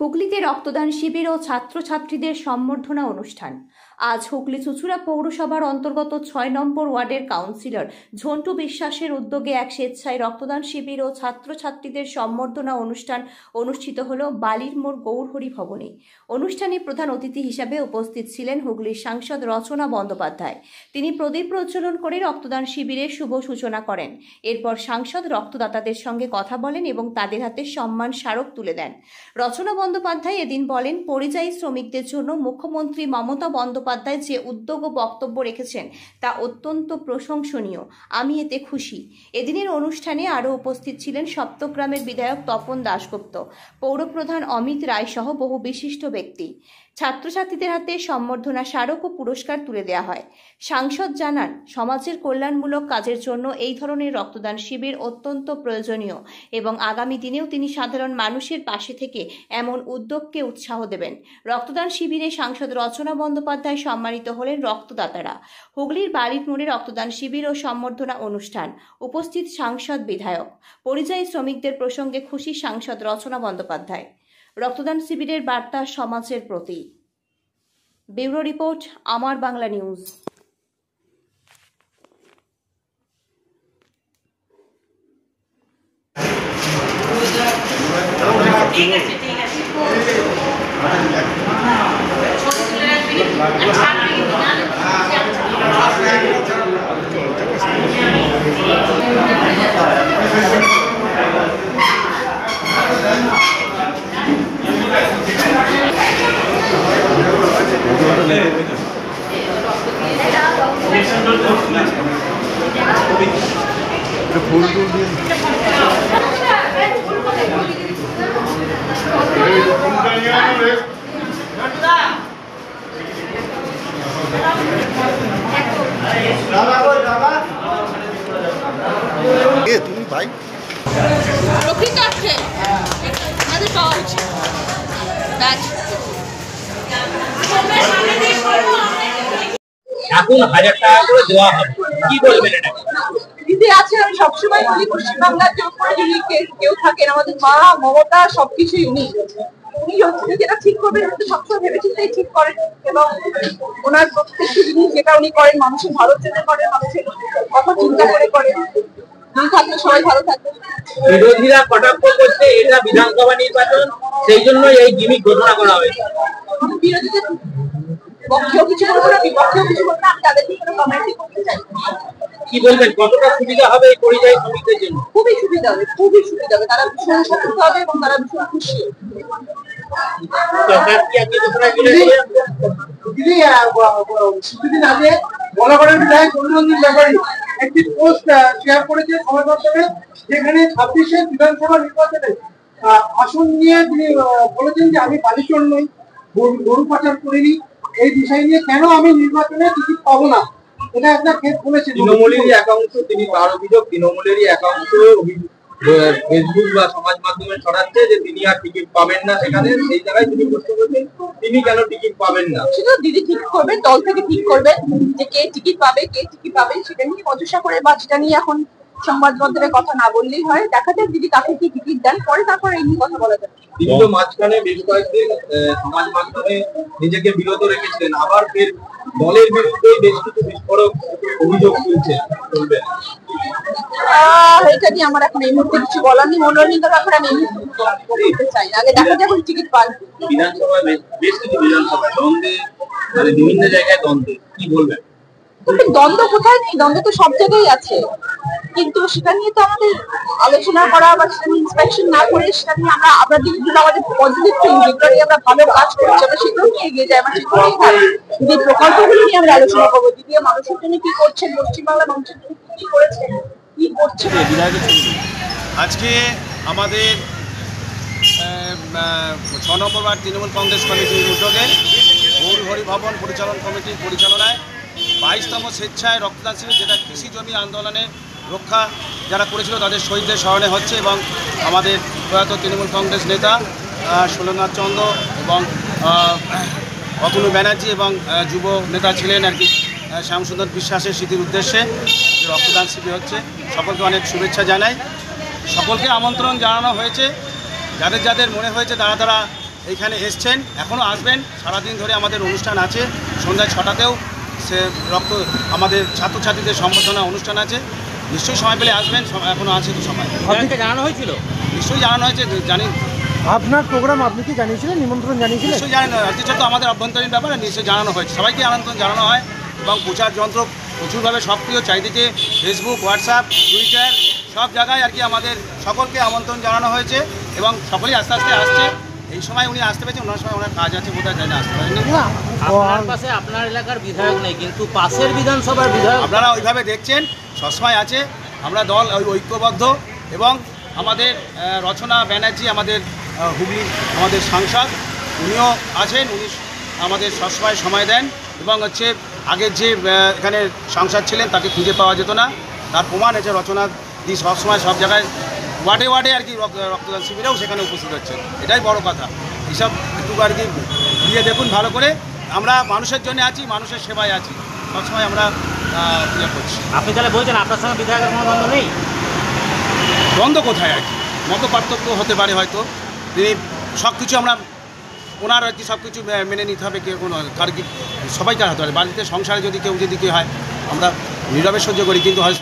হুগলিতে রক্তদান শিবির ও ছাত্রছাত্রীদের সম্বর্ধনা অনুষ্ঠান। আজ হুগলি চুঁচুড়া পৌরসভার অন্তর্গত ৬ নম্বর ওয়ার্ডের কাউন্সিলর ঝন্টু বিশ্বাসের উদ্যোগে এক স্বেচ্ছায় রক্তদান শিবির ও ছাত্রছাত্রীদের সম্বর্ধনা অনুষ্ঠান অনুষ্ঠিত হল বালির মোড় গৌরহরি ভবনে। অনুষ্ঠানে প্রধান অতিথি হিসাবে উপস্থিত ছিলেন হুগলির সাংসদ রচনা বন্দ্যোপাধ্যায়। তিনি প্রদীপ প্রজ্বলন করে রক্তদান শিবিরের শুভ সূচনা করেন। এরপর সাংসদ রক্তদাতাদের সঙ্গে কথা বলেন এবং তাদের হাতে সম্মান স্মারক তুলে দেন। রচনা বন্দ্যোপাধ্যায় এদিন বলেন, পরিযায়ী শ্রমিকদের জন্য মুখ্যমন্ত্রী মমতা বন্দ্যোপাধ্যায় যে উদ্যোগ ও বক্তব্য রেখেছেন তা অত্যন্ত প্রশংসনীয়। আমি এতে খুশি। এদিনের অনুষ্ঠানে আরও উপস্থিত ছিলেন সপ্তগ্রামের বিধায়ক তপন দাশগুপ্ত, পৌরপ্রধান অমিত রায় সহ বহু বিশিষ্ট ব্যক্তি। ছাত্রছাত্রীদের হাতে সম্বর্ধনা স্মারক ও পুরস্কার তুলে দেওয়া হয়। সাংসদ জানান, সমাজের কল্যাণমূলক কাজের জন্য এই ধরনের রক্তদান শিবির অত্যন্ত প্রয়োজনীয় এবং আগামী দিনেও তিনি সাধারণ মানুষের পাশে থেকে এমন উদ্যোগকে উৎসাহ দেবেন। রক্তদান শিবিরে সাংসদ রচনা বন্দ্যোপাধ্যায় সম্মানিত হলেন রক্তদাতারা। হুগলির বালির মোড়ে রক্তদান শিবির ও সম্বর্ধনা অনুষ্ঠান। উপস্থিত সাংসদ, বিধায়ক। পরিযায়ী শ্রমিকদের প্রসঙ্গে খুশি সাংসদ রচনা বন্দ্যোপাধ্যায়। রক্তদান শিবিরের বার্তা সমাজের প্রতি। ব্যুরো রিপোর্ট, আমার বাংলা নিউজ। তুমি ভাই এখন 1000 টাকা করে দেওয়া হবে, কি বলবেন এটা? দিদি আছে, আমি সবসময় বলি পশ্চিমবাংলার যে উপরে যদি কেউ থাকেন, আমাদের মা মমতা সবকিছুই উনি যেটা ঠিক করবেন সবসময় ভেবেচিন্তেই ঠিক করেন এবং ওনার প্রত্যেকটি জিনিস যেটা উনি করেন মানুষের ভালোর জন্য করেন, মানুষের কথা চিন্তা করে করেন। দুই থাকলে সবাই ভালো থাকবে। বিরোধীরা কটাক্ষ করছে এটা বিধানসভা নির্বাচন, সেই জন্য এই গিমিক ঘোষণা করা হয়েছে। বিরোধীদের পক্ষেও কিছু বলবো না, বিপক্ষেও কিছু বলবো না, আমি তাদেরকে কোনো কমেন্টই করতে চাই। কি বলবেন, কতটা সুবিধা হবে এই পরিযায়ী শ্রমিকদের জন্য? খুবই সুবিধা হবে, খুবই সুবিধা হবে। তারা ভীষণ সতর্ক হবে এবং তারা ভীষণ খুশি। সরকার কি আজকে ঘোষণা করে দিদি কিছুদিন আগে বলাগড়ের বিধায়ক অভিনন্দন ব্যাপারী একটি পোস্ট শেয়ার করেছে সমাজ মাধ্যমে, যেখানে 26শে বিধানসভা নির্বাচনে আসন নিয়ে তিনি বলেছেন যে আমি বালিচর নই, গরু পাচার করিনি, এই বিষয় নিয়ে কেন আমি নির্বাচনে টিকিট পাবো না, এটা একটা ক্ষেত বলেছে। তৃণমূলেরই একাংশ, তিনি তার অভিযোগ তৃণমূলেরই একাংশ ফেসবুক বা সমাজ মাধ্যমে ছড়াচ্ছে যে তিনি আর টিকিট পাবেন না সেখানে। সেই জায়গায় তিনি প্রশ্ন করছেন তিনি কেন টিকিট পাবেন না। সেটা দিদি ঠিক করবেন, দল থেকে ঠিক করবেন যে কে টিকিট পাবে, কে টিকিট পাবে, সেটা নিয়ে মজুসা করে বা সেটা নিয়ে এখন সংবাদ মাধ্যমে কথা না বললেই হয়। দেখা যাক দিদি কাকে কি টিকিট দেন, পরে তারপর এই নিয়ে কথা বলা যাবে। তিনি তো মাঝখানে বেশ কয়েকদিন সমাজ মাধ্যমে নিজেকে বিরত রেখেছিলেন, আবার ফের দলের বিরুদ্ধে বেশ কিছু বিস্ফোরক অভিযোগ তুলছে, চলবে এটা নিয়ে আমার এখন এই মুহূর্তে কিছু বলার নেই। মনোরঞ্জনের ব্যাপারে আমি বলতে চাই না, আগে দেখা যাক টিকিট পান। বিধানসভায় বেশ কিছু বিধানসভায় দ্বন্দ্বে, মানে বিভিন্ন জায়গায় দ্বন্দ্বে, কি বলবেন? দ্বন্দ্ব কোথায় নেই? দ্বন্দ্ব তো সব জায়গায় আছে, কিন্তু সেটা নিয়ে তো আমাদের আলোচনা করা বা সেটা নিয়ে ইন্সপেকশন না করে সেটা নিয়ে আমরা যেগুলো আমাদের পজিটিভ থিং, যেগুলো নিয়ে আমরা ভালো কাজ করছি আমরা সেগুলো নিয়ে এগিয়ে যাই। আমরা সেগুলোই থাকি, দিদি প্রকল্পগুলো নিয়ে আমরা আলোচনা করবো, দিদি মানুষের জন্য কি করছেন, পশ্চিমবাংলার মানুষের জন্য কি করেছেন, কি করছেন। আজকে আমাদের 6 নম্বর ওয়ার্ড তৃণমূল কংগ্রেস কমিটির উদ্যোগে গৌরহরি ভবন পরিচালন কমিটির পরিচালনায় 22তম স্বেচ্ছায় রক্তদান শিবির, যেটা কৃষি জমি আন্দোলনের রক্ষা যারা করেছিল তাদের শহীদদের স্মরণে হচ্ছে এবং আমাদের প্রয়াত তৃণমূল কংগ্রেস নেতা ষোলনাথ চন্দ্র এবং অতনু ব্যানার্জি এবং যুব নেতা ছিলেন আর কি শ্যামসুন্দর বিশ্বাসের স্মৃতির উদ্দেশ্যে রক্তদান শিবির হচ্ছে। সকলকে অনেক শুভেচ্ছা জানাই। সকলকে আমন্ত্রণ জানানো হয়েছে, যাদের যাদের মনে হয়েছে তারা এইখানে এসছেন, এখনও আসবেন। সারাদিন ধরে আমাদের অনুষ্ঠান আছে, সন্ধ্যা 6টাতেও আমাদের ছাত্রছাত্রীদের সম্বর্ধনা অনুষ্ঠান আছে। নিশ্চয়ই সময় পেলে আসবেন, এখনও আছে তো সময়। আপনাকে জানানো হয়েছিল? নিশ্চয়ই জানানো হয়েছে, জানি। আপনার প্রোগ্রাম আপনি কি জানিয়েছিলেন, নিমন্ত্রণ জানিয়েছিলেন? নিশ্চয়ই জানেন, অর্থচর তো আমাদের অভ্যন্তরীণ ব্যাপারে নিশ্চয়ই জানানো হয়েছে, সবাইকে আমন্ত্রণ জানানো হয় এবং প্রচার যন্ত্র প্রচুরভাবে সক্রিয়, চারিদিকে ফেসবুক, হোয়াটসঅ্যাপ, টুইটার সব জায়গায় আর কি আমাদের সকলকে আমন্ত্রণ জানানো হয়েছে এবং সকলেই আস্তে আস্তে আসছে। এই সময় উনি আসতে পেরেছেন, ওনার সময় ওনার কাজ আছে বোধহয়, তাই না আসতে পারেননি। আপনার পাশে আপনার এলাকার বিধায়ক নেই, কিন্তু পাশের বিধানসভার বিধায়ক আপনারা ওইভাবে দেখছেন, সবসময় আছে। আমরা দল ঐক্যবদ্ধ এবং আমাদের রচনা ব্যানার্জি, আমাদের হুগলি আমাদের সাংসদ, উনিও আছেন। উনি আমাদের সবসময় সময় দেন এবং হচ্ছে আগের যে এখানে সাংসদ ছিলেন তাকে খুঁজে পাওয়া যেত না, তার প্রমাণ আছে। রচনা দি সবসময় সব জায়গায় ওয়ার্ডে ওয়ার্ডে আর কি রক্তদান শিবিরেও সেখানে উপস্থিত হচ্ছেন, এটাই বড় কথা। এইসব একটু আর কি দিয়ে দেখুন ভালো করে। আমরা মানুষের জন্য আছি, মানুষের সেবায় আছি, সবসময় আমরা ইয়ে করছি। আপনি তাহলে বলছেন আপনার সঙ্গে বিধায়কের কোনো দ্বন্দ্ব নেই? দ্বন্দ্ব কোথায় আর কি, মত পার্থক্য হতে পারে হয়তো। তিনি সব কিছু আমরা ওনার আর কি সব কিছু মেনে নিতে হবে, কেউ কোনো কার কি সবাইকার হতে পারে। বাড়িতে সংসারে যদি কেউ হয় আমরা নীরবে সহ্য করি, কিন্তু হয়